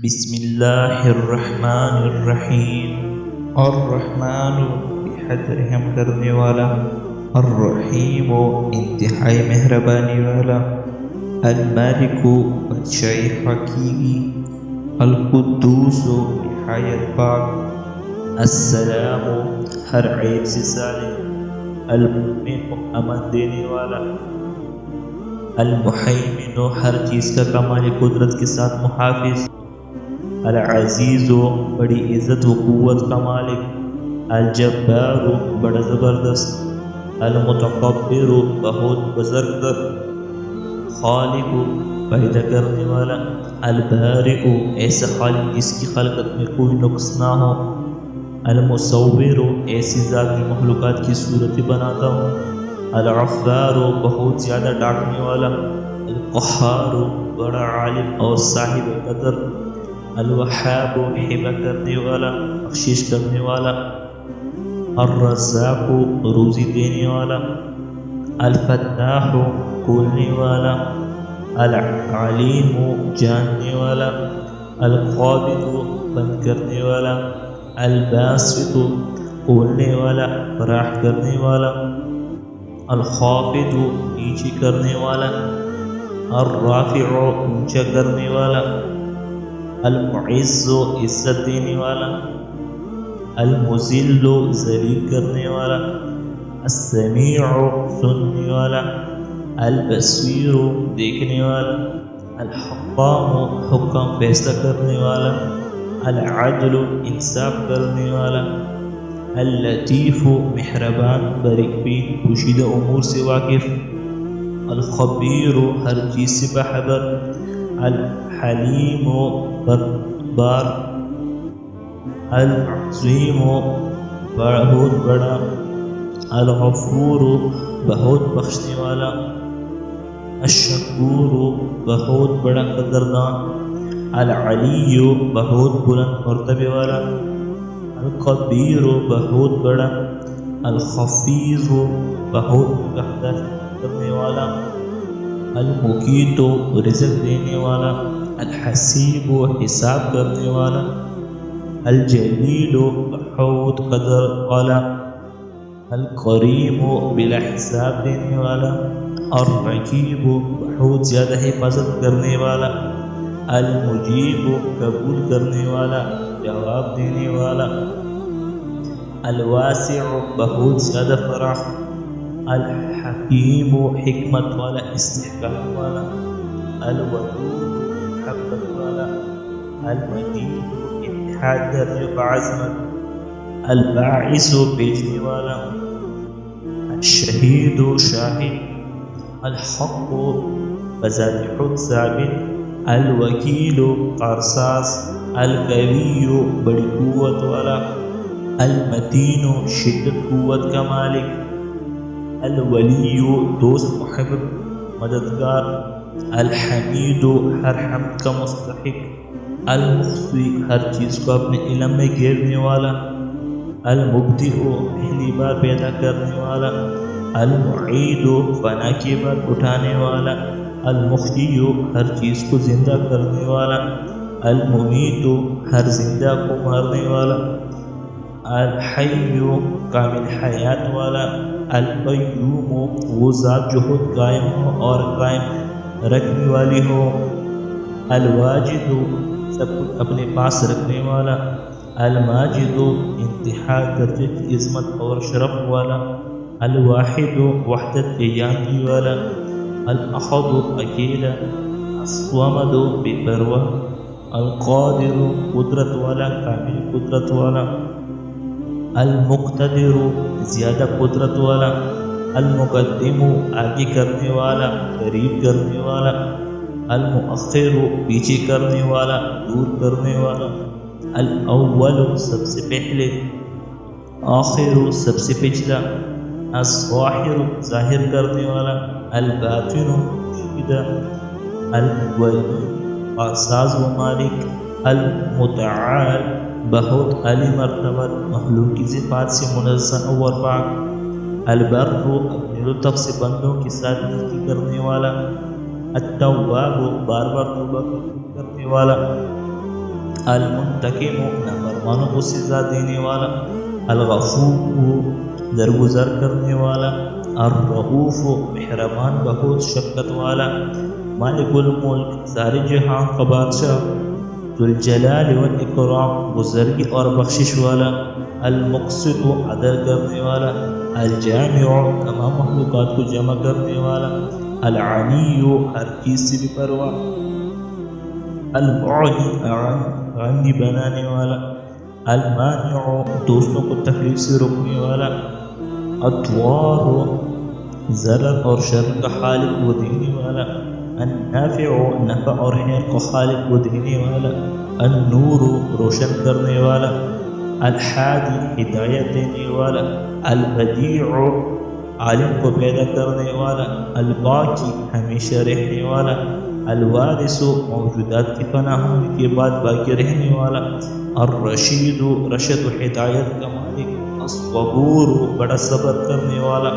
بسم اللہ الرحمن الرحیم۔ الرحمن بحد رحم کرنے والا، الرحیم انتہائی مہربانی والا، المالک بادشاہی حقیقی، القدوس نہایت پاک، السلام ہر عیب سے سالم، المؤمن امن دینے والا، المحیمن ہر چیز کا کمال قدرت کے ساتھ محافظ، العزیز بڑی عزت و قوت کا مالک، الجبار بڑا زبردست، المتکبر بہت بزرگ، خالق پیدا کرنے والا، البارئ ایسا خالق جس کی خلقت میں کوئی نقص نہ ہو، المصور ایسی ذات کی مخلوقات کی صورت بناتا ہوں، الغفار بہت زیادہ ڈانٹنے والا، القہار بڑا عالم اور صاحب قدر، الوہاب ہبہ کرنے والا بخشش کرنے والا، الرزاق روزی دینے والا، الفتاح کھولنے والا، العلیم جاننے والا، القابض بند کرنے والا، الباسط کھولنے والا فراخ کرنے والا، الخافض نیچے کرنے والا، الرافع اونچا کرنے والا، المعز عزت دینے والا، المذل ذلیل کرنے والا، السمیع سننے والا، البصیر دیکھنے والا، الحکام حکم فیصلہ کرنے والا، العدل انصاف کرنے والا، اللطیف مہربان باریک بین پوشیدہ امور سے واقف، الخبیر ہر چیز سے باخبر، الحلیم بردبار، العظیم بہت بڑا، الغفور بہت بخشنے والا، الشکور بہت بڑا قدردان، العلی بہت بلند مرتبے والا، الکبیر بہت بڑا، الخفیض بہت نگہداشت کرنے والا، المقیت رزق دینے والا، الحسیب حساب کرنے والا، الجلیل بہت قدر والا، الکریم بلا حساب دینے والا، الرقیب بہت زیادہ حفاظت کرنے والا، المجیب قبول کرنے والا جواب دینے والا، الواسع بہت زیادہ فراخ، الحکیم حکمت والا استحکام والا، الودود محبت والا، المجید اتحاد درجہ بعظمت، الباعث بیچنے والا، الشہید شاہد، الحق بذات خود ثابت، الوکیل قرصاص، القوی بڑی قوت والا، المتین شدت قوت کا مالک، الولی دوست محب مددگار، الحمید ہر حمد کا مستحق، المحصی ہر چیز کو اپنے علم میں گھیرنے والا، المبدئ پہلی بار پیدا کرنے والا، المعید فنا کے بعد اٹھانے والا، المحیی ہر چیز کو زندہ کرنے والا، الممیت ہر زندہ کو مارنے والا، الحی کامل حیات والا، القیوم وہ ذات جو خود قائم ہو اور قائم رکھنے والی ہو، الواجد سب کچھ اپنے پاس رکھنے والا، الماجد انتہا درجے کی عظمت اور شرف والا، الواحد وحدت کے جاننے والا، الاحد اکیلا، الصمد بے پرواہ، القادر قدرت والا کامل قدرت والا، المقتدر زیادہ قدرت والا، المقدم آگے کرنے والا قریب کرنے والا، المؤخر پیچھے کرنے والا دور کرنے والا، الاول سب سے پہلے، آخر سب سے پچھلا، الظاہر ظاہر کرنے والا، الباطن پوشیدہ، المول ساز و مالک، المتعال بہت عالی مرتبہ مخلوق کی صفات سے منزہ اور پاک، البر اپنے لطف سے بندوں کے ساتھ نیکی کرنے والا، التواب بار بار توبہ کرنے والا، المنتقم نافرمانوں کو سزا دینے والا، الغفور درگزر کرنے والا، الرؤوف مہربان بہت شفقت والا، مالک الملک سارے جہاں کا بادشاہ، ذو الجلال والاکرام بزرگی اور بخشش والا، المقسط عدل کرنے والا، الجامع تمام مخلوقات کو جمع کرنے والا، العلی ہر چیز سے بے پرواہ، المعلی غنی بنانے والا، المانع دوستوں کو تکلیف سے روکنے والا، الضار ضرر اور شر کا خالق و دینے والا، النافع نفع اور خیر کا خالق و دینے والا، النور روشن کرنے والا، الحادی ہدایت دینے والا، البدیع عالم کو پیدا کرنے والا، الباقی ہمیشہ رہنے والا، الوارث موجودات کی فنا ہونے کے بعد باقی رہنے والا، الرشید رشد و ہدایت کا مالک، الصبور بڑا صبر کرنے والا۔